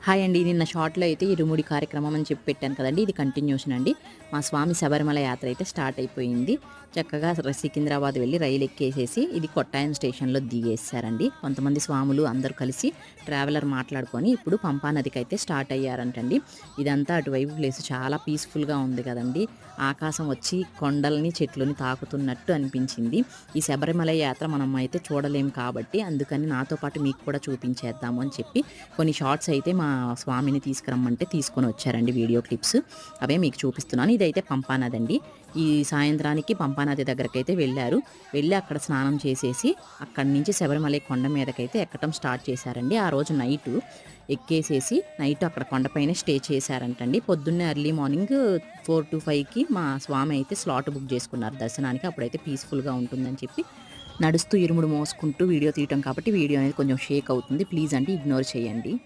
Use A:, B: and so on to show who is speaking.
A: Hi అండి. నిన్న షార్ట్‌లో అయితే ఇరుముడి కార్యక్రమం అని చెప్పి పెట్టాను కదండీ! ఇది కంటిన్యూషన్ అండి. మా స్వామి శబరిమల యాత్ర అయితే స్టార్ట్ అయిపోయింది. చక్కగా సికింద్రాబాద్ వెళ్లి రైలు ఎక్కేసేసి ఇది కొట్టాయం స్టేషన్‌లో దిగేసారండి. కొంతమంది స్వాములు అందరూ కలిసి ట్రావెలర్ మాట్లాడుకొని ఇప్పుడు పంపా నదికైతే స్టార్ట్ అయ్యారంటండి. ఇదంతా అటువైపు ప్లేస్ చాలా పీస్‌ఫుల్‌గా ఉంది కదండీ! ఆకాశం వచ్చి కొండల్ని, చెట్లని తాకుతున్నట్టు అనిపించింది. ఈ శబరిమల యాత్ర మనం అయితే చూడలేం కాబట్టి అందుకని నాతో పాటు మీకు కూడా చూపించేద్దాము అని చెప్పి కొన్ని షార్ట్స్ అయితే మా స్వామిని తీసుకురమ్మంటే తీసుకొనొచ్చారండి వీడియో క్లిప్స్. అవే మీకు చూపిస్తున్నాను. ఇదైతే పంపానదండి. ఈ సాయంత్రానికి పంపానది దగ్గరకైతే వెళ్లారు. వెళ్లి అక్కడ స్నానం చేసేసి అక్కడి నుంచి శబరిమలై కొండ మీదకైతే ఎక్కటం స్టార్ట్ చేశారండి. ఆ రోజు నైటు ఎక్కేసేసి నైట్ అక్కడ కొండపైనే స్టే చేశారంటండి. పొద్దున్నే ఎర్లీ మార్నింగ్ 4-5కి మా స్వామి అయితే స్లాట్ బుక్ చేసుకున్నారు దర్శనానికి. అప్పుడైతే పీస్‌ఫుల్‌గా ఉంటుందని చెప్పి నడుస్తూ ఇరుముడు మోసుకుంటూ వీడియో తీయటం కాబట్టి వీడియో అనేది కొంచెం షేక్ అవుతుంది. ప్లీజ్ అండి ఇగ్నోర్ చేయండి.